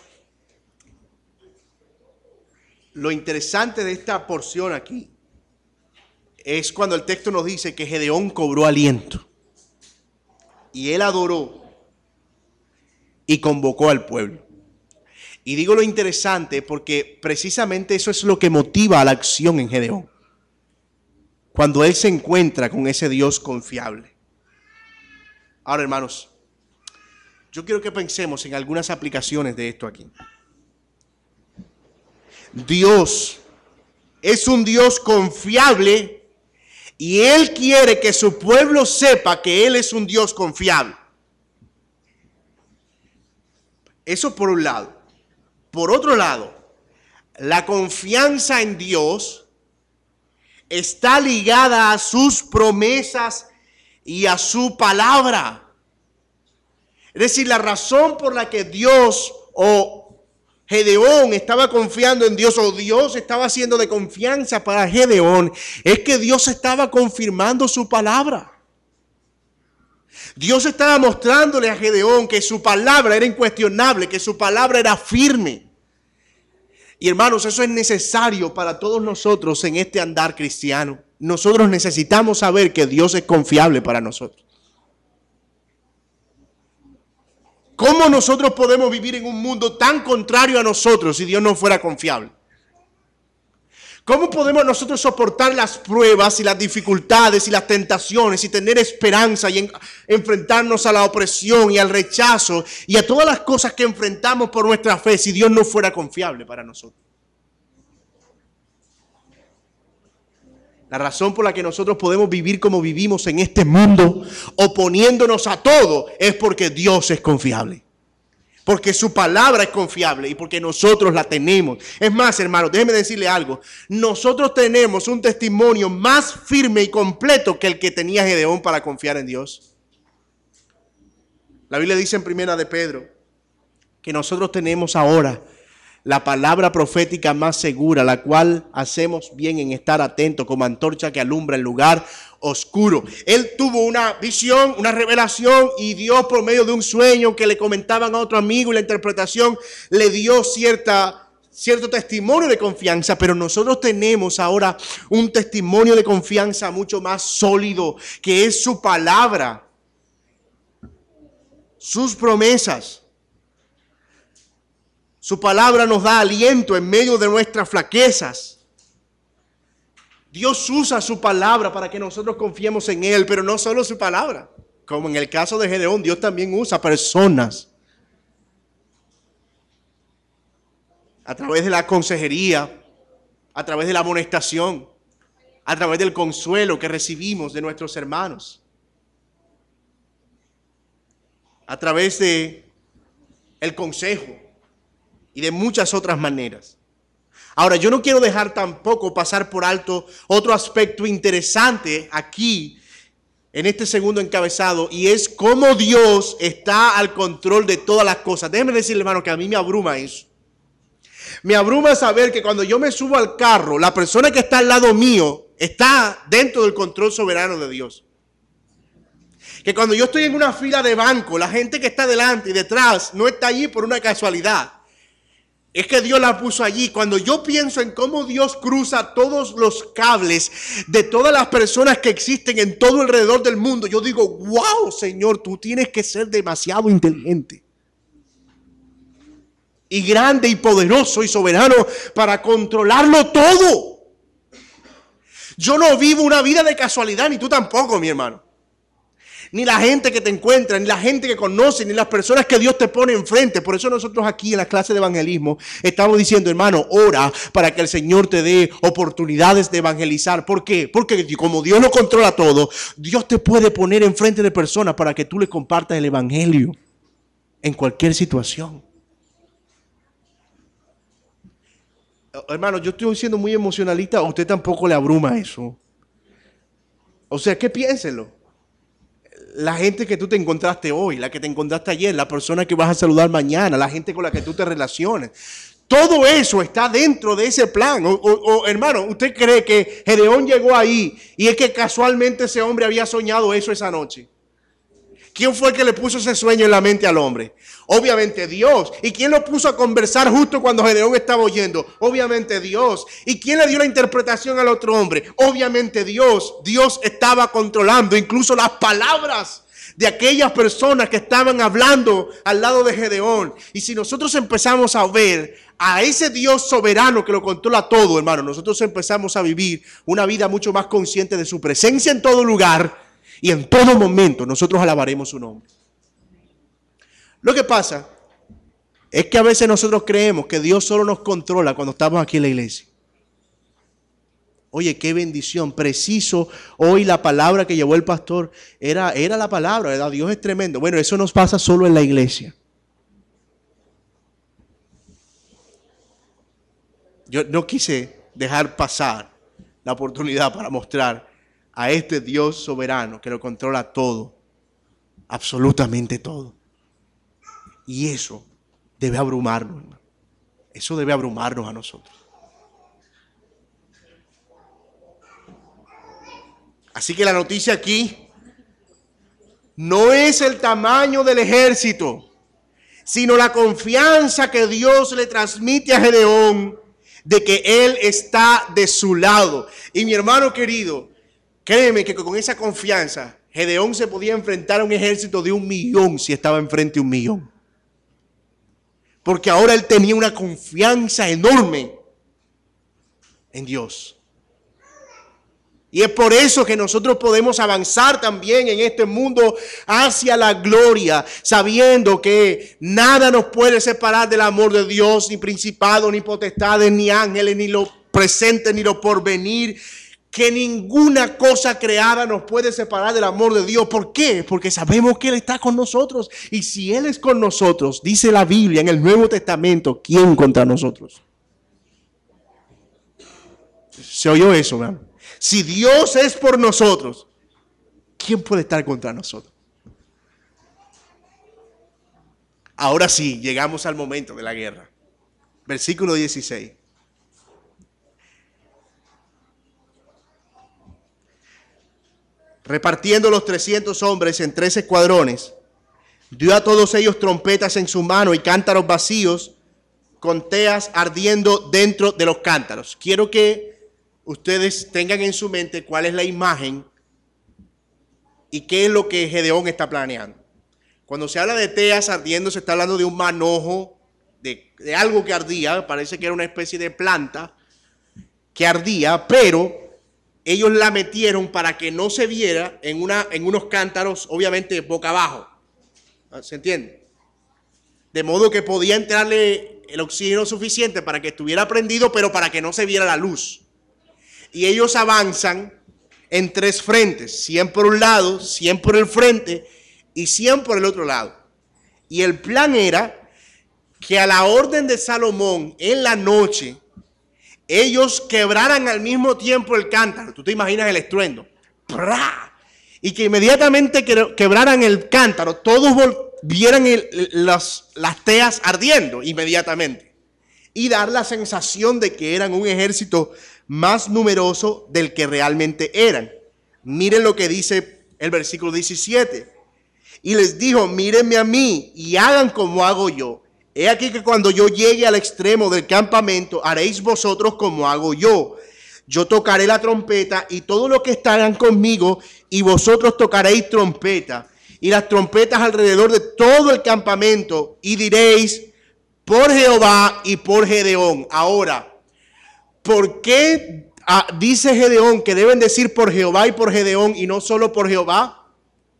lo interesante de esta porción aquí es cuando el texto nos dice que Gedeón cobró aliento. Y él adoró y convocó al pueblo. Y digo lo interesante porque precisamente eso es lo que motiva a la acción en Gedeón. Cuando él se encuentra con ese Dios confiable. Ahora, hermanos, yo quiero que pensemos en algunas aplicaciones de esto aquí. Dios es un Dios confiable y Él quiere que su pueblo sepa que Él es un Dios confiable. Eso por un lado. Por otro lado, la confianza en Dios está ligada a sus promesas y a su palabra. Es decir, la razón por la que Dios o Gedeón estaba confiando en Dios o Dios estaba haciendo de confianza para Gedeón es que Dios estaba confirmando su palabra. Dios estaba mostrándole a Gedeón que su palabra era incuestionable, que su palabra era firme. Y hermanos, eso es necesario para todos nosotros en este andar cristiano. Nosotros necesitamos saber que Dios es confiable para nosotros. ¿Cómo nosotros podemos vivir en un mundo tan contrario a nosotros si Dios no fuera confiable? ¿Cómo podemos nosotros soportar las pruebas y las dificultades y las tentaciones y tener esperanza y enfrentarnos a la opresión y al rechazo y a todas las cosas que enfrentamos por nuestra fe si Dios no fuera confiable para nosotros? La razón por la que nosotros podemos vivir como vivimos en este mundo, oponiéndonos a todo, es porque Dios es confiable. Porque su palabra es confiable y porque nosotros la tenemos. Es más, hermanos, déjenme decirle algo. Nosotros tenemos un testimonio más firme y completo que el que tenía Gedeón para confiar en Dios. La Biblia dice en Primera de Pedro que nosotros tenemos ahora la palabra profética más segura, la cual hacemos bien en estar atentos como antorcha que alumbra el lugar oscuro. Él tuvo una visión, una revelación, y Dios por medio de un sueño que le comentaban a otro amigo y la interpretación le dio cierta cierto testimonio de confianza, pero nosotros tenemos ahora un testimonio de confianza mucho más sólido, que es su palabra, sus promesas. Su palabra nos da aliento en medio de nuestras flaquezas. Dios usa su palabra para que nosotros confiemos en Él, pero no solo su palabra. Como en el caso de Gedeón, Dios también usa personas. A través de la consejería, a través de la amonestación, a través del consuelo que recibimos de nuestros hermanos, a través de el consejo y de muchas otras maneras. Ahora, yo no quiero dejar tampoco pasar por alto otro aspecto interesante aquí en este segundo encabezado, y es cómo Dios está al control de todas las cosas. Déjenme decirle, hermano, que a mí me abruma eso. Me abruma saber que cuando yo me subo al carro, la persona que está al lado mío está dentro del control soberano de Dios. Que cuando yo estoy en una fila de banco, la gente que está delante y detrás no está allí por una casualidad. Es que Dios la puso allí. Cuando yo pienso en cómo Dios cruza todos los cables de todas las personas que existen en todo alrededor del mundo, yo digo, wow, Señor, tú tienes que ser demasiado inteligente y grande y poderoso y soberano para controlarlo todo. Yo no vivo una vida de casualidad, ni tú tampoco, mi hermano. Ni la gente que te encuentra, ni la gente que conoce, ni las personas que Dios te pone enfrente. Por eso nosotros aquí en la clase de evangelismo estamos diciendo, hermano, ora para que el Señor te dé oportunidades de evangelizar. ¿Por qué? Porque como Dios lo controla todo, Dios te puede poner enfrente de personas para que tú le compartas el evangelio en cualquier situación. Hermano, yo estoy siendo muy emocionalista, a usted tampoco le abruma eso. O sea, ¿qué piénselo? La gente que tú te encontraste hoy, la que te encontraste ayer, la persona que vas a saludar mañana, la gente con la que tú te relaciones. Todo eso está dentro de ese plan. Hermano, ¿usted cree que Gedeón llegó ahí y es que casualmente ese hombre había soñado eso esa noche? ¿Quién fue el que le puso ese sueño en la mente al hombre? Obviamente Dios. ¿Y quién lo puso a conversar justo cuando Gedeón estaba oyendo? Obviamente Dios. ¿Y quién le dio la interpretación al otro hombre? Obviamente Dios. Dios estaba controlando incluso las palabras de aquellas personas que estaban hablando al lado de Gedeón. Y si nosotros empezamos a ver a ese Dios soberano que lo controla todo, hermano, nosotros empezamos a vivir una vida mucho más consciente de su presencia en todo lugar. Y en todo momento nosotros alabaremos su nombre. Lo que pasa es que a veces nosotros creemos que Dios solo nos controla cuando estamos aquí en la iglesia. Oye, qué bendición. Preciso, hoy la palabra que llevó el pastor era la palabra, ¿verdad? Dios es tremendo. Bueno, eso nos pasa solo en la iglesia. Yo no quise dejar pasar la oportunidad para mostrar a este Dios soberano que lo controla todo, absolutamente todo. Y eso debe abrumarnos, hermano. Eso debe abrumarnos a nosotros. Así que la noticia aquí no es el tamaño del ejército, sino la confianza que Dios le transmite a Gedeón de que Él está de su lado. Y mi hermano querido, créeme que con esa confianza, Gedeón se podía enfrentar a un ejército de 1,000,000 si estaba enfrente de 1,000,000. Porque ahora él tenía una confianza enorme en Dios. Y es por eso que nosotros podemos avanzar también en este mundo hacia la gloria, sabiendo que nada nos puede separar del amor de Dios, ni principados, ni potestades, ni ángeles, ni lo presente, ni lo porvenir. Que ninguna cosa creada nos puede separar del amor de Dios. ¿Por qué? Porque sabemos que Él está con nosotros. Y si Él es con nosotros, dice la Biblia en el Nuevo Testamento, ¿quién contra nosotros? ¿Se oyó eso, hermano? Si Dios es por nosotros, ¿quién puede estar contra nosotros? Ahora sí, llegamos al momento de la guerra. Versículo 16. Repartiendo los 300 hombres en 3 escuadrones, dio a todos ellos trompetas en su mano y cántaros vacíos con teas ardiendo dentro de los cántaros. Quiero que ustedes tengan en su mente cuál es la imagen y qué es lo que Gedeón está planeando. Cuando se habla de teas ardiendo, se está hablando de un manojo, de algo que ardía. Parece que era una especie de planta que ardía, pero ellos la metieron para que no se viera en unos cántaros, obviamente boca abajo. ¿Se entiende? De modo que podía entrarle el oxígeno suficiente para que estuviera prendido, pero para que no se viera la luz. Y ellos avanzan en 3 frentes, 100 por un lado, 100 por el frente y 100 por el otro lado. Y el plan era que a la orden de Salomón en la noche, ellos quebraran al mismo tiempo el cántaro. Tú te imaginas el estruendo. ¡Pra! Y que inmediatamente quebraran el cántaro, todos vieran las teas ardiendo inmediatamente. Y dar la sensación de que eran un ejército más numeroso del que realmente eran. Miren lo que dice el versículo 17. Y les dijo, mírenme a mí y hagan como hago yo. He aquí que cuando yo llegue al extremo del campamento, haréis vosotros como hago yo. Yo tocaré la trompeta y todos los que estarán conmigo, y vosotros tocaréis trompeta. Y las trompetas alrededor de todo el campamento, y diréis, por Jehová y por Gedeón. Ahora, ¿por qué dice Gedeón que deben decir por Jehová y por Gedeón y no solo por Jehová?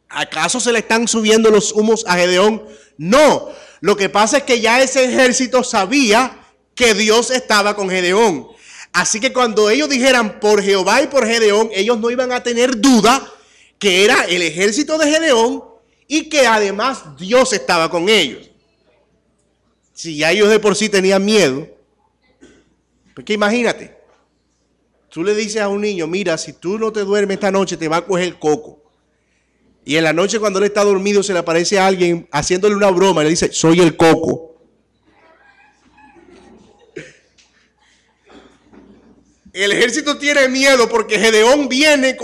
¿Acaso se le están subiendo los humos a Gedeón? No, lo que pasa es que ya ese ejército sabía que Dios estaba con Gedeón. Así que cuando ellos dijeran por Jehová y por Gedeón, ellos no iban a tener duda que era el ejército de Gedeón y que además Dios estaba con ellos. Si ya ellos de por sí tenían miedo, porque imagínate, tú le dices a un niño, mira, si tú no te duermes esta noche te va a coger el coco. Y en la noche cuando él está dormido se le aparece a alguien haciéndole una broma y le dice, soy el coco. El ejército tiene miedo porque Gedeón viene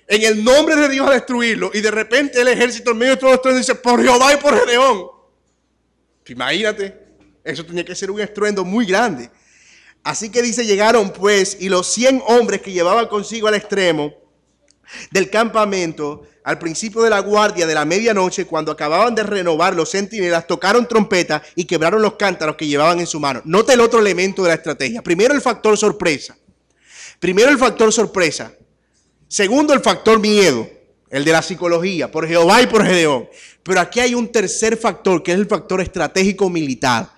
en el nombre de Dios a destruirlo. Y de repente el ejército en medio de todo esto dice, por Jehová y por Gedeón. Imagínate, eso tenía que ser un estruendo muy grande. Así que dice, llegaron pues, y los 100 hombres que llevaban consigo al extremo del campamento, al principio de la guardia de la medianoche, cuando acababan de renovar los centinelas, tocaron trompeta y quebraron los cántaros que llevaban en su mano. Nota el otro elemento de la estrategia. Primero el factor sorpresa. Segundo el factor miedo, el de la psicología, por Jehová y por Gedeón. Pero aquí hay un tercer factor, que es el factor estratégico militar.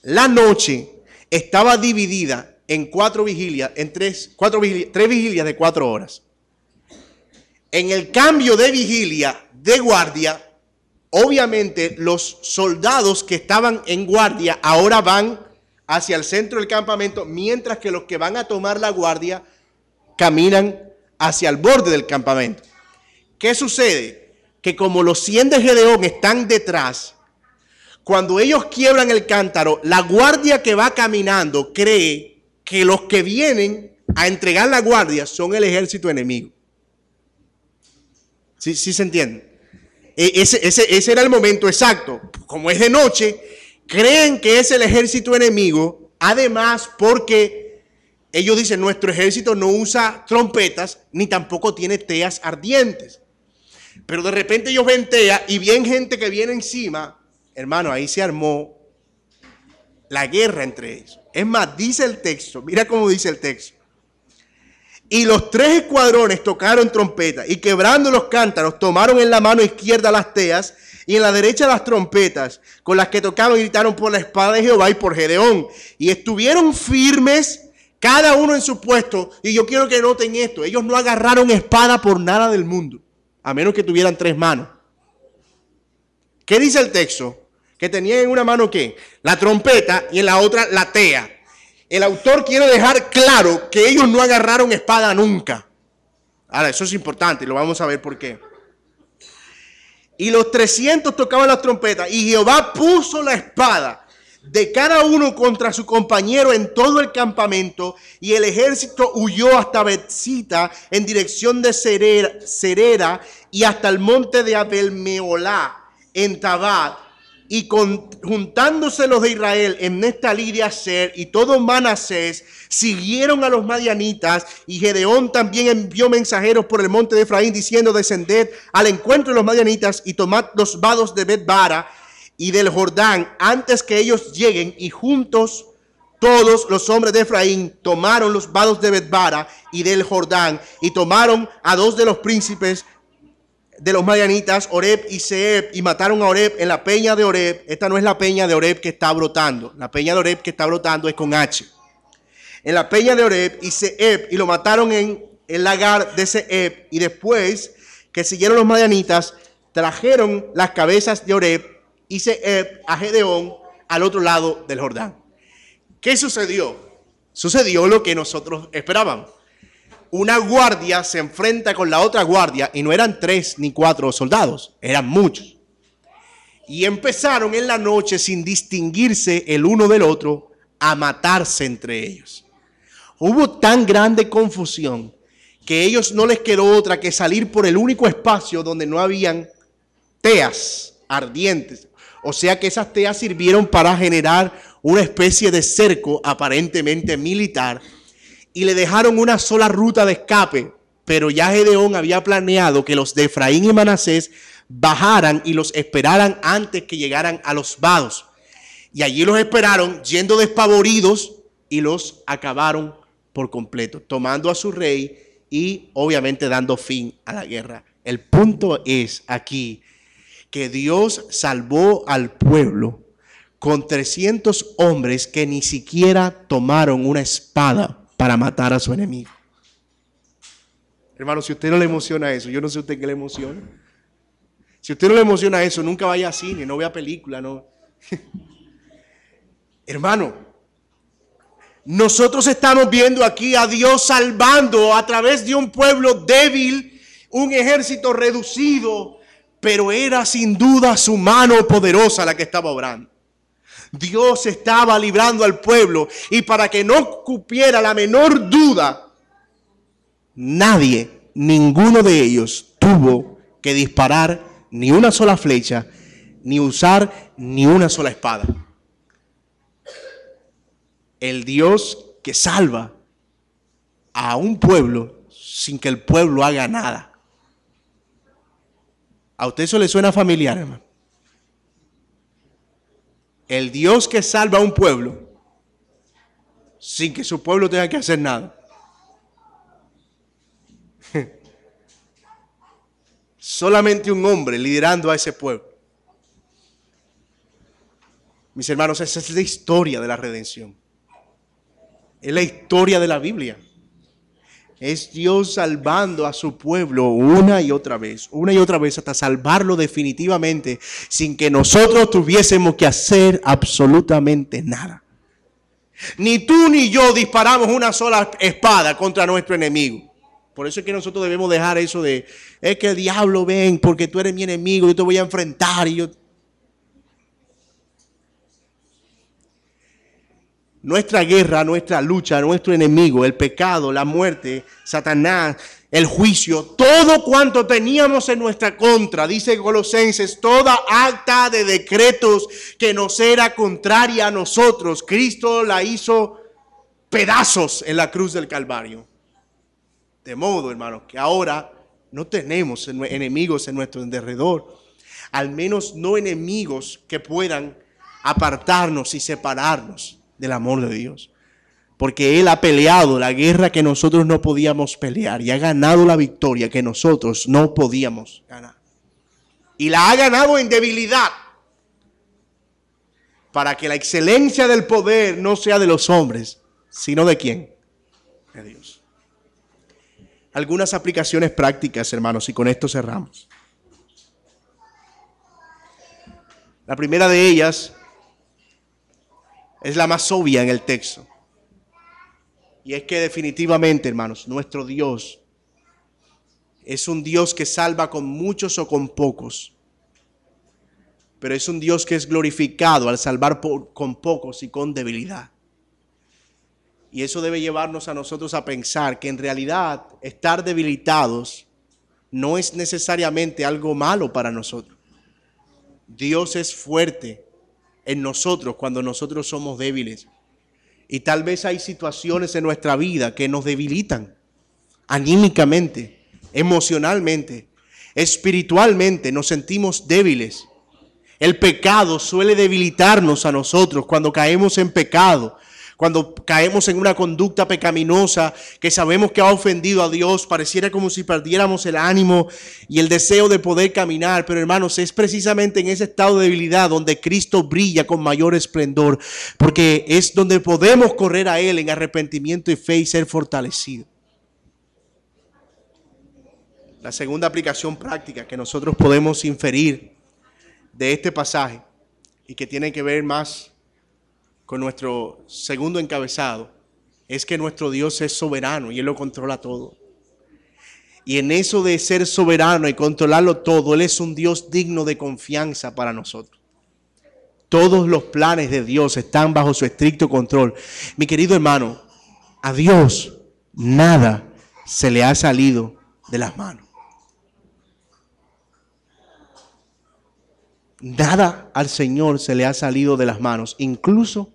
La noche estaba dividida en 4 vigilias, tres vigilias de 4 horas. En el cambio de vigilia, de guardia, obviamente los soldados que estaban en guardia ahora van hacia el centro del campamento, mientras que los que van a tomar la guardia caminan hacia el borde del campamento. ¿Qué sucede? Que como los 100 de Gedeón están detrás, cuando ellos quiebran el cántaro, la guardia que va caminando cree que los que vienen a entregar la guardia son el ejército enemigo. ¿Sí se entiende? Ese era el momento exacto. Como es de noche, creen que es el ejército enemigo. Además, porque ellos dicen, nuestro ejército no usa trompetas, ni tampoco tiene teas ardientes. Pero de repente ellos ven teas y ven gente que viene encima. Hermano, ahí se armó la guerra entre ellos. Es más, dice el texto, mira cómo dice el texto. Y los 3 escuadrones tocaron trompeta y quebrando los cántaros tomaron en la mano izquierda las teas y en la derecha las trompetas con las que tocaban y gritaron por la espada de Jehová y por Gedeón. Y estuvieron firmes cada uno en su puesto. Y yo quiero que noten esto, ellos no agarraron espada por nada del mundo, a menos que tuvieran 3 manos. ¿Qué dice el texto? Que tenían en una mano ¿qué? La trompeta y en la otra la tea. El autor quiere dejar claro que ellos no agarraron espada nunca. Ahora, eso es importante y lo vamos a ver por qué. Y los 300 tocaban las trompetas y Jehová puso la espada de cada uno contra su compañero en todo el campamento y el ejército huyó hasta Betzita en dirección de Serera y hasta el monte de Abel-Meolá en Tabat Y juntándose los de Israel en Neftalí de Aser y todo Manasés, siguieron a los madianitas, y Gedeón también envió mensajeros por el monte de Efraín diciendo: descended al encuentro de los madianitas y tomad los vados de Bet-bara y del Jordán antes que ellos lleguen. Y juntos todos los hombres de Efraín tomaron los vados de Bet-bara y del Jordán, y tomaron a dos de los príncipes de los madianitas, Oreb y Zeeb, y mataron a Oreb en la peña de Oreb. Esta no es la peña de Oreb que está brotando. La peña de Oreb que está brotando es con H. En la peña de Oreb y Zeeb, y lo mataron en el lagar de Zeeb. Y después que siguieron los madianitas, trajeron las cabezas de Oreb y Zeeb a Gedeón al otro lado del Jordán. ¿Qué sucedió? Sucedió lo que nosotros esperábamos. Una guardia se enfrenta con la otra guardia, y no eran 3 ni 4 soldados, eran muchos. Y empezaron en la noche, sin distinguirse el uno del otro, a matarse entre ellos. Hubo tan grande confusión que a ellos no les quedó otra que salir por el único espacio donde no habían teas ardientes. O sea que esas teas sirvieron para generar una especie de cerco aparentemente militar, y le dejaron una sola ruta de escape. Pero ya Gedeón había planeado que los de Efraín y Manasés bajaran y los esperaran antes que llegaran a los vados. Y allí los esperaron yendo despavoridos, y los acabaron por completo, tomando a su rey y obviamente dando fin a la guerra. El punto es aquí que Dios salvó al pueblo con 300 hombres que ni siquiera tomaron una espada para matar a su enemigo. Hermano, si a usted no le emociona eso, yo no sé a usted qué le emociona. Si a usted no le emociona eso, nunca vaya a cine, no vea película, no. Hermano, nosotros estamos viendo aquí a Dios salvando a través de un pueblo débil, un ejército reducido, pero era sin duda su mano poderosa la que estaba obrando. Dios estaba librando al pueblo, y para que no cupiera la menor duda, ninguno de ellos tuvo que disparar ni una sola flecha, ni usar ni una sola espada. El Dios que salva a un pueblo sin que el pueblo haga nada. ¿A usted eso le suena familiar, hermano? El Dios que salva a un pueblo sin que su pueblo tenga que hacer nada. Solamente un hombre liderando a ese pueblo. Mis hermanos, esa es la historia de la redención. Es la historia de la Biblia. Es Dios salvando a su pueblo una y otra vez hasta salvarlo definitivamente, sin que nosotros tuviésemos que hacer absolutamente nada. Ni tú ni yo disparamos una sola espada contra nuestro enemigo. Por eso es que nosotros debemos dejar eso de, es que el diablo ven, porque tú eres mi enemigo, yo te voy a enfrentar y yo... Nuestra guerra, nuestra lucha, nuestro enemigo, el pecado, la muerte, Satanás, el juicio, todo cuanto teníamos en nuestra contra, dice Colosenses, toda acta de decretos que nos era contraria a nosotros, Cristo la hizo pedazos en la cruz del Calvario. De modo, hermanos, que ahora no tenemos enemigos en nuestro derredor, al menos no enemigos que puedan apartarnos y separarnos del amor de Dios, porque Él ha peleado la guerra que nosotros no podíamos pelear y ha ganado la victoria que nosotros no podíamos ganar, y la ha ganado en debilidad, para que la excelencia del poder no sea de los hombres, sino de ¿quién? De Dios. Algunas aplicaciones prácticas, hermanos, y con esto cerramos. La primera de ellas es la más obvia en el texto. Y es que definitivamente, hermanos, nuestro Dios es un Dios que salva con muchos o con pocos. Pero es un Dios que es glorificado al salvar con pocos y con debilidad. Y eso debe llevarnos a nosotros a pensar que en realidad estar debilitados no es necesariamente algo malo para nosotros. Dios es fuerte en nosotros cuando nosotros somos débiles. Y tal vez hay situaciones en nuestra vida que nos debilitan anímicamente, emocionalmente, espiritualmente. Nos sentimos débiles. El pecado suele debilitarnos a nosotros cuando caemos en pecado. Cuando caemos en una conducta pecaminosa que sabemos que ha ofendido a Dios, pareciera como si perdiéramos el ánimo y el deseo de poder caminar. Pero hermanos, es precisamente en ese estado de debilidad donde Cristo brilla con mayor esplendor, porque es donde podemos correr a Él en arrepentimiento y fe y ser fortalecidos. La segunda aplicación práctica que nosotros podemos inferir de este pasaje y que tiene que ver más con nuestro segundo encabezado, es que nuestro Dios es soberano y Él lo controla todo. Y en eso de ser soberano y controlarlo todo, Él es un Dios digno de confianza para nosotros. Todos los planes de Dios están bajo su estricto control. Mi querido hermano, a Dios nada se le ha salido de las manos. Nada al Señor se le ha salido de las manos, incluso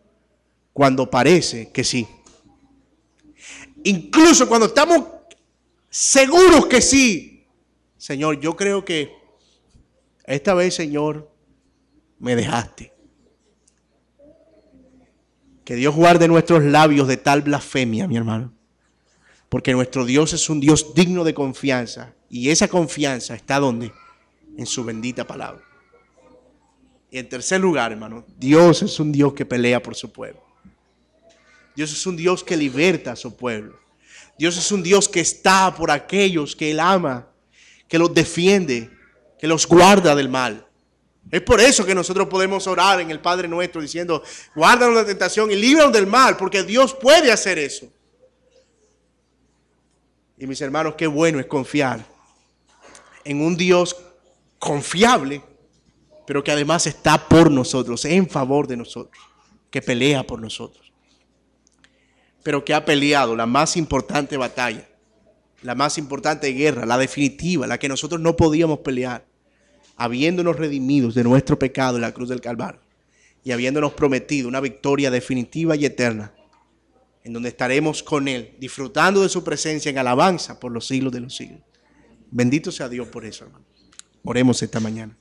cuando parece que sí. Incluso cuando estamos seguros que sí. Señor, yo creo que esta vez, Señor, me dejaste. Que Dios guarde nuestros labios de tal blasfemia, mi hermano. Porque nuestro Dios es un Dios digno de confianza. Y esa confianza está ¿dónde? En su bendita palabra. Y en tercer lugar, hermano, Dios es un Dios que pelea por su pueblo. Dios es un Dios que liberta a su pueblo. Dios es un Dios que está por aquellos que Él ama, que los defiende, que los guarda del mal. Es por eso que nosotros podemos orar en el Padre Nuestro diciendo, guárdanos de la tentación y líbranos del mal, porque Dios puede hacer eso. Y mis hermanos, qué bueno es confiar en un Dios confiable, pero que además está por nosotros, en favor de nosotros, que pelea por nosotros, pero que ha peleado la más importante batalla, la más importante guerra, la definitiva, la que nosotros no podíamos pelear, habiéndonos redimidos de nuestro pecado en la cruz del Calvario y habiéndonos prometido una victoria definitiva y eterna, en donde estaremos con Él, disfrutando de su presencia en alabanza por los siglos de los siglos. Bendito sea Dios por eso, hermano. Oremos esta mañana.